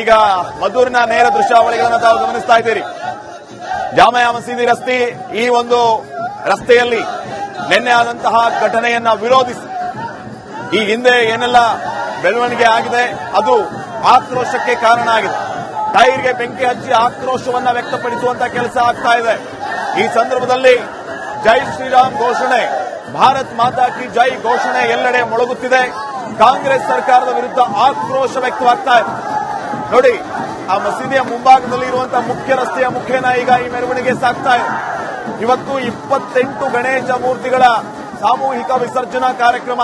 ಈಗ ಮದ್ದೂರಿನ ನೇರ ದೃಶ್ಯಾವಳಿಗಳನ್ನು ತಾವು ಗಮನಿಸ್ತಾ ಇದ್ದೀರಿ. ಜಾಮಿಯಾ ಮಸೀದಿ ರಸ್ತೆ, ಈ ಒಂದು ರಸ್ತೆಯಲ್ಲಿ ನಿನ್ನೆ ಆದಂತಹ ಘಟನೆಯನ್ನ ವಿರೋಧಿಸಿ ಈ ಹಿಂದೆ ಏನೆಲ್ಲ ಬೆಳವಣಿಗೆ ಆಗಿದೆ ಅದು ಆಕ್ರೋಶಕ್ಕೆ ಕಾರಣ ಆಗಿದೆ. ಟೈರ್ಗೆ ಬೆಂಕಿ ಹಚ್ಚಿ ಆಕ್ರೋಶವನ್ನ ವ್ಯಕ್ತಪಡಿಸುವಂತ ಕೆಲಸ ಆಗ್ತಾ ಇದೆ. ಈ ಸಂದರ್ಭದಲ್ಲಿ ಜೈ ಶ್ರೀರಾಮ್ ಘೋಷಣೆ, ಭಾರತ್ ಮಾತಾ ಕಿ ಜೈ ಘೋಷಣೆ ಎಲ್ಲೆಡೆ ಮೊಳಗುತ್ತಿದೆ. ಕಾಂಗ್ರೆಸ್ ಸರ್ಕಾರದ ವಿರುದ್ಧ ಆಕ್ರೋಶ ವ್ಯಕ್ತವಾಗ್ತಾ ಇದೆ. ನೋಡಿ, ಆ ಮಸೀದಿಯ ಮುಂಭಾಗದಲ್ಲಿ ಇರುವಂತಹ ಮುಖ್ಯ ರಸ್ತೆಯ ಮುಖೇನ ಈಗ ಈ ಮೆರವಣಿಗೆ ಸಾಗ್ತಾ ಇದೆ. ಇವತ್ತು 28 ಗಣೇಶ ಮೂರ್ತಿಗಳ ಸಾಮೂಹಿಕ ವಿಸರ್ಜನಾ ಕಾರ್ಯಕ್ರಮ.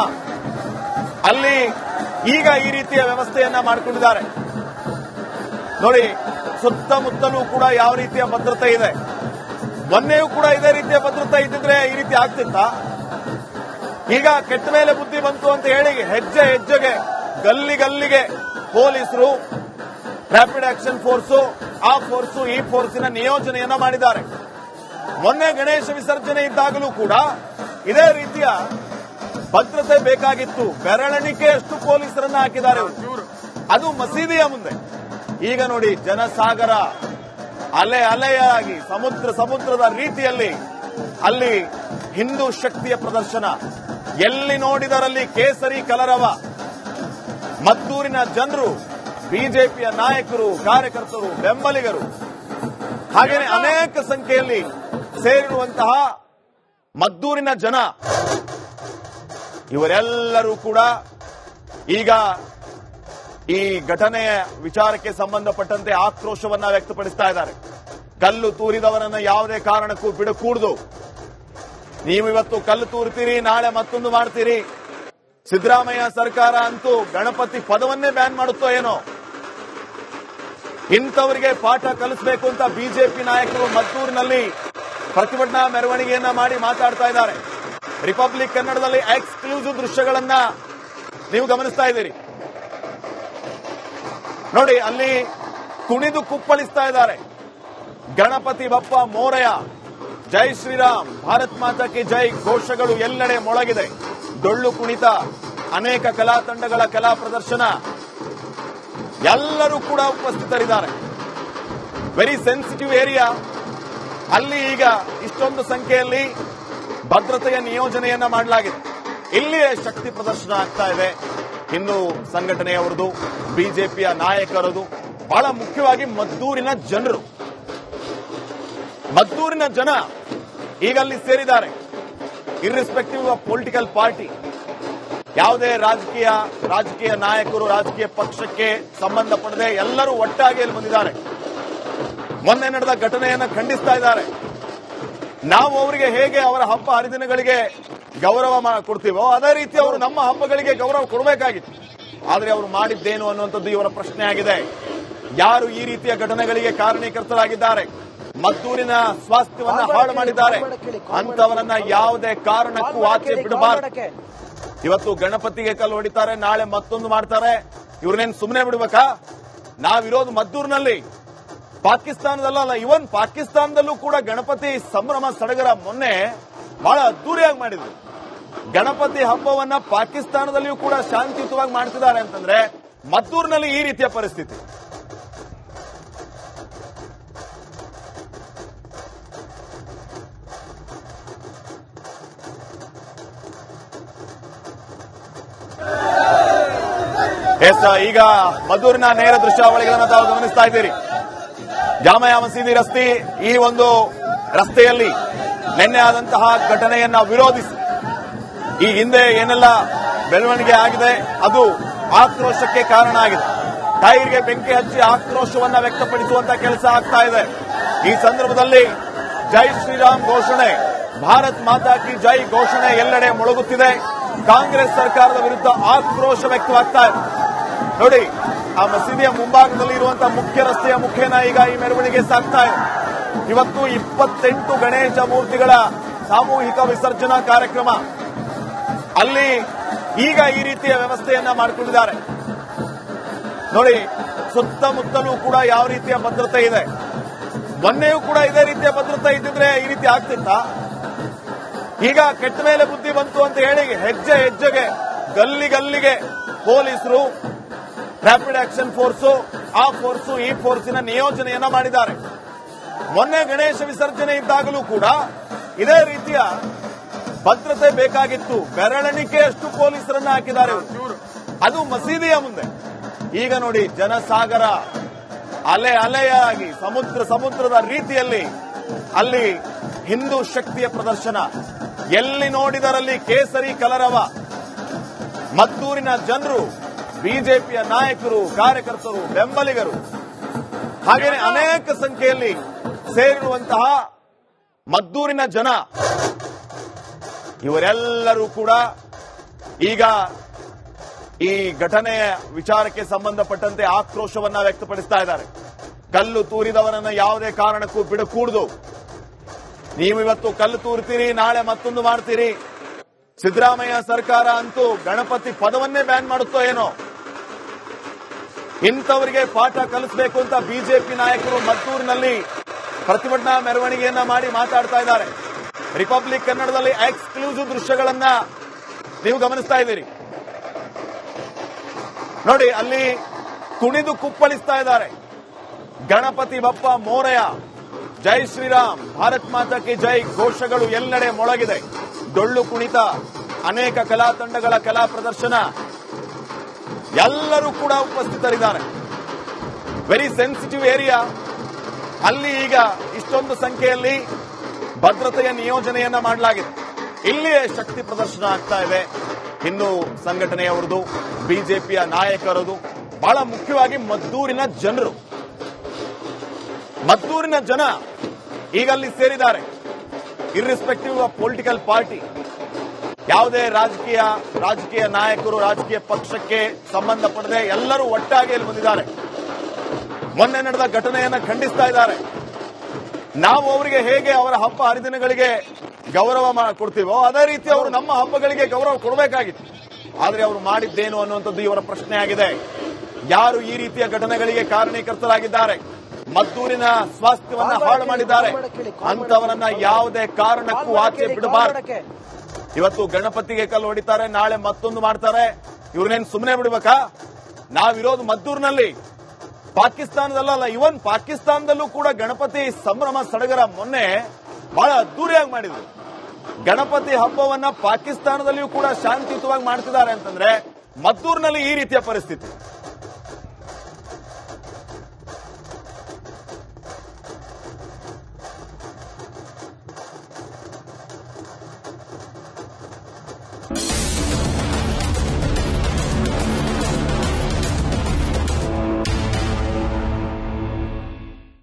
ಅಲ್ಲಿ ಈಗ ಈ ರೀತಿಯ ವ್ಯವಸ್ಥೆಯನ್ನ ಮಾಡಿಕೊಂಡಿದ್ದಾರೆ. ನೋಡಿ, ಸುತ್ತಮುತ್ತಲೂ ಕೂಡ ಯಾವ ರೀತಿಯ ಭದ್ರತೆ ಇದೆ. ಮೊನ್ನೆಯೂ ಕೂಡ ಇದೇ ರೀತಿಯ ಭದ್ರತೆ ಇದ್ದಿದ್ರೆ ಈ ರೀತಿ ಆಗ್ತಿತ್ತಾ? ಈಗ ಕೆಟ್ಟ ಮೇಲೆ ಬುದ್ಧಿ ಬಂತು ಅಂತ ಹೇಳಿ ಹೆಜ್ಜೆ ಹೆಜ್ಜೆಗೆ ಗಲ್ಲಿಗೆ ಪೊಲೀಸರು, ರ್ಯಾಪಿಡ್ ಆಕ್ಷನ್ ಫೋರ್ಸು, ಆ ಫೋರ್ಸು ಈ ಫೋರ್ಸಿನ ನಿಯೋಜನೆಯನ್ನ ಮಾಡಿದ್ದಾರೆ. ಮೊನ್ನೆ ಗಣೇಶ ವಿಸರ್ಜನೆ ಇದ್ದಾಗಲೂ ಕೂಡ ಇದೇ ರೀತಿಯ ಭದ್ರತೆ ಬೇಕಾಗಿತ್ತು. ಬೆರಳೆಣಿಕೆಯಷ್ಟು ಪೊಲೀಸರನ್ನ ಹಾಕಿದ್ದಾರೆ, ಅದು ಮಸೀದಿಯ ಮುಂದೆ. ಈಗ ನೋಡಿ, ಜನಸಾಗರ ಅಲೆಯಾಗಿ ಸಮುದ್ರದ ರೀತಿಯಲ್ಲಿ ಅಲ್ಲಿ ಹಿಂದೂ ಶಕ್ತಿಯ ಪ್ರದರ್ಶನ. ಎಲ್ಲಿ ನೋಡಿದರಲ್ಲಿ ಕೇಸರಿ ಕಲರವ. ಮದ್ದೂರಿನ ಜನರು, ಬಿಜೆಪಿಯ ನಾಯಕರು, ಕಾರ್ಯಕರ್ತರು, ಬೆಂಬಲಿಗರು, ಹಾಗೆಯೇ ಅನೇಕ ಸಂಖ್ಯೆಯಲ್ಲಿ ಸೇರಿರುವಂತಹ ಮದ್ದೂರಿನ ಜನ, ಇವರೆಲ್ಲರೂ ಕೂಡ ಈಗ ಈ ಘಟನೆಯ ವಿಚಾರಕ್ಕೆ ಸಂಬಂಧಪಟ್ಟಂತೆ ಆಕ್ರೋಶವನ್ನ ವ್ಯಕ್ತಪಡಿಸ್ತಾ ಇದ್ದಾರೆ. ಕಲ್ಲು ತೂರಿದವರನ್ನ ಯಾವುದೇ ಕಾರಣಕ್ಕೂ ಬಿಡಕೂಡದು. ನೀವು ಇವತ್ತು ಕಲ್ಲು ತೂರ್ತೀರಿ, ನಾಳೆ ಮತ್ತೊಂದು ಮಾಡ್ತೀರಿ. ಸಿದ್ದರಾಮಯ್ಯ ಸರ್ಕಾರ ಅಂತೂ ಗಣಪತಿ ಪದವನ್ನೇ ಬ್ಯಾನ್ ಮಾಡುತ್ತೋ ಏನೋ. ಇಂಥವರಿಗೆ ಪಾಠ ಕಲಿಸಬೇಕು ಅಂತ ಬಿಜೆಪಿ ನಾಯಕರು ಮದ್ದೂರಿನಲ್ಲಿ ಪ್ರತಿಭಟನಾ ಮೆರವಣಿಗೆಯನ್ನ ಮಾಡಿ ಮಾತಾಡ್ತಾ ಇದ್ದಾರೆ. ರಿಪಬ್ಲಿಕ್ ಕನ್ನಡದಲ್ಲಿ ಎಕ್ಸ್ಕ್ಲೂಸಿವ್ ದೃಶ್ಯಗಳನ್ನ ನೀವು ಗಮನಿಸ್ತಾ ಇದ್ದೀರಿ. ನೋಡಿ, ಅಲ್ಲಿ ಕುಣಿದು ಕುಪ್ಪಳಿಸ್ತಾ ಇದ್ದಾರೆ. ಗಣಪತಿ ಬಪ್ಪ ಮೋರಯ, ಜೈ ಶ್ರೀರಾಮ್, ಭಾರತ್ ಮಾತಾ ಕಿ ಜೈ ಘೋಷಗಳು ಎಲ್ಲೆಡೆ ಮೊಳಗಿದೆ. ಡೊಳ್ಳು ಕುಣಿತ, ಅನೇಕ ಕಲಾ ತಂಡಗಳ ಕಲಾ ಪ್ರದರ್ಶನ, ಎಲ್ಲರೂ ಕೂಡ ಉಪಸ್ಥಿತರಿದ್ದಾರೆ. Very sensitive area. ಅಲ್ಲಿ ಈಗ ಇಷ್ಟೊಂದು ಸಂಖ್ಯೆಯಲ್ಲಿ ಭದ್ರತೆಯ ನಿಯೋಜನೆಯನ್ನ ಮಾಡಲಾಗಿದೆ. ಇಲ್ಲಿಯೇ ಶಕ್ತಿ ಪ್ರದರ್ಶನ ಆಗ್ತಾ ಇದೆ. ಹಿಂದೂ ಸಂಘಟನೆಯವರದು, ಬಿಜೆಪಿಯ ನಾಯಕರದು, ಬಹಳ ಮುಖ್ಯವಾಗಿ ಮದ್ದೂರಿನ ಜನ ಈಗ ಅಲ್ಲಿ ಸೇರಿದ್ದಾರೆ. ಇರ್ರೆಸ್ಪೆಕ್ಟಿವ್ ಆಫ್ ಪೊಲಿಟಿಕಲ್ ಪಾರ್ಟಿ, ಯಾವುದೇ ರಾಜಕೀಯ ನಾಯಕರು, ರಾಜಕೀಯ ಪಕ್ಷಕ್ಕೆ ಸಂಬಂಧಪಡದೆ ಎಲ್ಲರೂ ಒಟ್ಟಾಗಿ ಇಲ್ಲಿ ಬಂದಿದ್ದಾರೆ. ಮೊನ್ನೆ ನಡೆದ ಘಟನೆಯನ್ನ ಖಂಡಿಸ್ತಾ ಇದ್ದಾರೆ. ನಾವು ಅವರಿಗೆ ಹೇಗೆ ಅವರ ಹಬ್ಬ ಹರಿದಿನಗಳಿಗೆ ಗೌರವ ಕೊಡ್ತೀವೋ ಅದೇ ರೀತಿ ಅವರು ನಮ್ಮ ಹಬ್ಬಗಳಿಗೆ ಗೌರವ ಕೊಡಬೇಕಾಗಿತ್ತು. ಆದರೆ ಅವರು ಮಾಡಿದ್ದೇನು ಅನ್ನುವಂಥದ್ದು ಇವರ ಪ್ರಶ್ನೆ ಆಗಿದೆ. ಯಾರು ಈ ರೀತಿಯ ಘಟನೆಗಳಿಗೆ ಕಾರಣೀಕರ್ತರಾಗಿದ್ದಾರೆ, ಮದ್ದೂರಿನ ಸ್ವಾಸ್ಥ್ಯವನ್ನ ಹಾಳು ಮಾಡಿದ್ದಾರೆ, ಅಂತವರನ್ನ ಯಾವುದೇ ಕಾರಣಕ್ಕೂ ಆಚೆ ಬಿಡಬಾರದು. ಇವತ್ತು ಗಣಪತಿಗೆ ಕಲ್ಲು ಹೊಡಿತಾರೆ, ನಾಳೆ ಮತ್ತೊಂದು ಮಾಡ್ತಾರೆ. ಇವ್ರನ್ನೇನು ಸುಮ್ಮನೆ ಬಿಡಬೇಕಾ? ನಾವಿರೋದು ಮದ್ದೂರಿನಲ್ಲಿ, ಪಾಕಿಸ್ತಾನದಲ್ಲ, ಇವನ್ ಪಾಕಿಸ್ತಾನದಲ್ಲೂ ಕೂಡ ಗಣಪತಿ ಸಂಭ್ರಮ ಸಡಗರ ಮೊನ್ನೆ ಬಹಳ ಅದ್ದೂರಿಯಾಗಿ ಮಾಡಿದ್ರು. ಗಣಪತಿ ಹಬ್ಬವನ್ನ ಪಾಕಿಸ್ತಾನದಲ್ಲಿಯೂ ಕೂಡ ಶಾಂತಿಯುತವಾಗಿ ಮಾಡ್ತಿದ್ದಾರೆ ಅಂತಂದ್ರೆ ಮದ್ದೂರಿನಲ್ಲಿ ಈ ರೀತಿಯ ಪರಿಸ್ಥಿತಿ. ಈಗ ಮದ್ದೂರಿನ ನೇರ ದೃಶ್ಯಾವಳಿಗಳನ್ನು ತಾವು ಗಮನಿಸ್ತಾ ಇದ್ದೀರಿ. ಜಾಮಿಯಾ ಮಸೀದಿ ರಸ್ತೆ, ಈ ಒಂದು ರಸ್ತೆಯಲ್ಲಿ ನಿನ್ನೆ ಆದಂತಹ ಘಟನೆಯನ್ನ ವಿರೋಧಿಸಿ ಈ ಹಿಂದೆ ಏನೆಲ್ಲ ಬೆಳವಣಿಗೆ ಆಗಿದೆ ಅದು ಆಕ್ರೋಶಕ್ಕೆ ಕಾರಣ ಆಗಿದೆ. ಟೈರ್ಗೆ ಬೆಂಕಿ ಹಚ್ಚಿ ಆಕ್ರೋಶವನ್ನ ವ್ಯಕ್ತಪಡಿಸುವಂತ ಕೆಲಸ ಆಗ್ತಾ ಇದೆ. ಈ ಸಂದರ್ಭದಲ್ಲಿ ಜೈ ಶ್ರೀರಾಮ್ ಘೋಷಣೆ, ಭಾರತ್ ಮಾತಾ ಕಿ ಜೈ ಘೋಷಣೆ ಎಲ್ಲೆಡೆ ಮೊಳಗುತ್ತಿದೆ. ಕಾಂಗ್ರೆಸ್ ಸರ್ಕಾರದ ವಿರುದ್ಧ ಆಕ್ರೋಶ ವ್ಯಕ್ತವಾಗ್ತಾ ಇದೆ. ನೋಡಿ, ಆ ಮಸೀದಿಯ ಮುಂಭಾಗದಲ್ಲಿ ಇರುವಂತಹ ಮುಖ್ಯ ರಸ್ತೆಯ ಮುಖೇನ ಈಗ ಈ ಮೆರವಣಿಗೆ ಸಾಗ್ತಾ ಇದೆ. ಇವತ್ತು 28 ಗಣೇಶ ಮೂರ್ತಿಗಳ ಸಾಮೂಹಿಕ ವಿಸರ್ಜನಾ ಕಾರ್ಯಕ್ರಮ. ಅಲ್ಲಿ ಈಗ ಈ ರೀತಿಯ ವ್ಯವಸ್ಥೆಯನ್ನ ಮಾಡಿಕೊಂಡಿದ್ದಾರೆ. ನೋಡಿ, ಸುತ್ತಮುತ್ತಲೂ ಕೂಡ ಯಾವ ರೀತಿಯ ಭದ್ರತೆ ಇದೆ. ಮೊನ್ನೆಯೂ ಕೂಡ ಇದೇ ರೀತಿಯ ಭದ್ರತೆ ಇದ್ದಿದ್ರೆ ಈ ರೀತಿ ಆಗ್ತಿತ್ತಾ? ಈಗ ಕೆಟ್ಟ ಮೇಲೆ ಬುದ್ಧಿ ಬಂತು ಅಂತ ಹೇಳಿ ಹೆಜ್ಜೆ ಹೆಜ್ಜೆಗೆ ಗಲ್ಲಿಗೆ ಪೊಲೀಸರು, ರ್ಯಾಪಿಡ್ ಆಕ್ಷನ್ ಫೋರ್ಸ್, ಆ ಫೋರ್ಸ್ ಈ ಫೋರ್ಸಿನ ನಿಯೋಜನೆಯನ್ನ ಮಾಡಿದ್ದಾರೆ. ಮೊನ್ನೆ ಗಣೇಶ ವಿಸರ್ಜನೆ ಇದ್ದಾಗಲೂ ಕೂಡ ಇದೇ ರೀತಿಯ ಭದ್ರತೆ ಬೇಕಾಗಿತ್ತು. ಬೆರಳೆಣಿಕೆಯಷ್ಟು ಪೊಲೀಸರನ್ನ ಹಾಕಿದ್ದಾರೆ, ಅದು ಮಸೀದಿಯ ಮುಂದೆ. ಈಗ ನೋಡಿ, ಜನಸಾಗರ ಅಲೆ ಅಲೆಯಾಗಿ ಸಮುದ್ರದ ರೀತಿಯಲ್ಲಿ ಅಲ್ಲಿ ಹಿಂದೂ ಶಕ್ತಿಯ ಪ್ರದರ್ಶನ. ಎಲ್ಲಿ ನೋಡಿದರಲ್ಲಿ ಕೇಸರಿ ಕಲರವ. ಮದ್ದೂರಿನ ಜನರು, ಬಿಜೆಪಿಯ ನಾಯಕರು, ಕಾರ್ಯಕರ್ತರು, ಬೆಂಬಲಿಗರು, ಹಾಗೆಯೇ ಅನೇಕ ಸಂಖ್ಯೆಯಲ್ಲಿ ಸೇರಿರುವಂತಹ ಮದ್ದೂರಿನ ಜನ, ಇವರೆಲ್ಲರೂ ಕೂಡ ಈಗ ಈ ಘಟನೆಯ ವಿಚಾರಕ್ಕೆ ಸಂಬಂಧಪಟ್ಟಂತೆ ಆಕ್ರೋಶವನ್ನ ವ್ಯಕ್ತಪಡಿಸ್ತಾ ಇದ್ದಾರೆ. ಕಲ್ಲು ತೂರಿದವರನ್ನ ಯಾವುದೇ ಕಾರಣಕ್ಕೂ ಬಿಡಕೂಡದು. ನೀವು ಇವತ್ತು ಕಲ್ಲು ತೂರ್ತೀರಿ, ನಾಳೆ ಮತ್ತೊಂದು ಮಾಡ್ತೀರಿ. ಸಿದ್ದರಾಮಯ್ಯ ಸರ್ಕಾರ ಅಂತೂ ಗಣಪತಿ ಪದವನ್ನೇ ಬ್ಯಾನ್ ಮಾಡುತ್ತೋ ಏನೋ. ಇಂಥವರಿಗೆ ಪಾಠ ಕಲಿಸಬೇಕು ಅಂತ ಬಿಜೆಪಿ ನಾಯಕರು ಮದ್ದೂರಿನಲ್ಲಿ ಪ್ರತಿಭಟನಾ ಮೆರವಣಿಗೆಯನ್ನ ಮಾಡಿ ಮಾತಾಡ್ತಾ ಇದ್ದಾರೆ. ರಿಪಬ್ಲಿಕ್ ಕನ್ನಡದಲ್ಲಿ ಎಕ್ಸ್ಕ್ಲೂಸಿವ್ ದೃಶ್ಯಗಳನ್ನ ನೀವು ಗಮನಿಸ್ತಾ ಇದ್ದೀರಿ ನೋಡಿ. ಅಲ್ಲಿ ಕುಣಿದು ಕುಪ್ಪಳಿಸ್ತಾ ಇದ್ದಾರೆ. ಗಣಪತಿ ಬಪ್ಪ ಮೋರೆಯ, ಜೈ ಶ್ರೀರಾಮ್, ಭಾರತ್ ಮಾತಾ ಕಿ ಜೈ ಘೋಷಗಳು ಎಲ್ಲೆಡೆ ಮೊಳಗಿದೆ. ಡೊಳ್ಳು ಕುಣಿತ, ಅನೇಕ ಕಲಾ ತಂಡಗಳ ಕಲಾ ಪ್ರದರ್ಶನ, ಎಲ್ಲರೂ ಕೂಡ ಉಪಸ್ಥಿತರಿದ್ದಾರೆ. Very sensitive area. ಅಲ್ಲಿ ಈಗ ಇಷ್ಟೊಂದು ಸಂಖ್ಯೆಯಲ್ಲಿ ಭದ್ರತೆಯ ನಿಯೋಜನೆಯನ್ನ ಮಾಡಲಾಗಿದೆ. ಇಲ್ಲಿಯೇ ಶಕ್ತಿ ಪ್ರದರ್ಶನ ಆಗ್ತಾ ಇದೆ. ಹಿಂದೂ ಸಂಘಟನೆಯವರದು, ಬಿಜೆಪಿಯ ನಾಯಕರದು, ಬಹಳ ಮುಖ್ಯವಾಗಿ ಮದ್ದೂರಿನ ಜನ ಈಗ ಅಲ್ಲಿ ಸೇರಿದ್ದಾರೆ. ಇರ್ರೆಸ್ಪೆಕ್ಟಿವ್ ಆಫ್ ಪೊಲಿಟಿಕಲ್ ಪಾರ್ಟಿ, ಯಾವುದೇ ರಾಜಕೀಯ ನಾಯಕರು, ರಾಜಕೀಯ ಪಕ್ಷಕ್ಕೆ ಸಂಬಂಧಪಡದೆ ಎಲ್ಲರೂ ಒಟ್ಟಾಗಿ ಇಲ್ಲಿ ಬಂದಿದ್ದಾರೆ. ಮೊನ್ನೆ ನಡೆದ ಘಟನೆಯನ್ನ ಖಂಡಿಸ್ತಾ ಇದ್ದಾರೆ. ನಾವು ಅವರಿಗೆ ಹೇಗೆ ಅವರ ಹಬ್ಬ ಹರಿದಿನಗಳಿಗೆ ಗೌರವ ಕೊಡ್ತೀವೋ ಅದೇ ರೀತಿ ಅವರು ನಮ್ಮ ಹಬ್ಬಗಳಿಗೆ ಗೌರವ ಕೊಡಬೇಕಾಗಿತ್ತು. ಆದರೆ ಅವರು ಮಾಡಿದ್ದೇನು ಅನ್ನುವಂಥದ್ದು ಇವರ ಪ್ರಶ್ನೆ ಆಗಿದೆ. ಯಾರು ಈ ರೀತಿಯ ಘಟನೆಗಳಿಗೆ ಕಾರಣೀಕರ್ತರಾಗಿದ್ದಾರೆ, ಮದ್ದೂರಿನ ಸ್ವಾಸ್ಥ್ಯವನ್ನ ಹಾಳು ಮಾಡಿದ್ದಾರೆ, ಅಂತವರನ್ನ ಯಾವುದೇ ಕಾರಣಕ್ಕೂ ಆಚೆ ಬಿಡಬಾರದು. ಇವತ್ತು ಗಣಪತಿಗೆ ಕಲ್ಲು ಹೊಡಿತಾರೆ, ನಾಳೆ ಮತ್ತೊಂದು ಮಾಡ್ತಾರೆ. ಇವ್ರನ್ನೇನು ಸುಮ್ಮನೆ ಬಿಡಬೇಕಾ? ನಾವಿರೋದು ಮದ್ದೂರಿನಲ್ಲಿ, ಪಾಕಿಸ್ತಾನದಲ್ಲ. ಇವನ್ ಪಾಕಿಸ್ತಾನದಲ್ಲೂ ಕೂಡ ಗಣಪತಿ ಸಂಭ್ರಮ ಸಡಗರ ಮೊನ್ನೆ ಬಹಳ ಅದ್ದೂರಿಯಾಗಿ ಮಾಡಿದ್ರು. ಗಣಪತಿ ಹಬ್ಬವನ್ನ ಪಾಕಿಸ್ತಾನದಲ್ಲಿಯೂ ಕೂಡ ಶಾಂತಿಯುತವಾಗಿ ಮಾಡ್ತಿದ್ದಾರೆ ಅಂತಂದ್ರೆ ಮದ್ದೂರಿನಲ್ಲಿ ಈ ರೀತಿಯ ಪರಿಸ್ಥಿತಿ.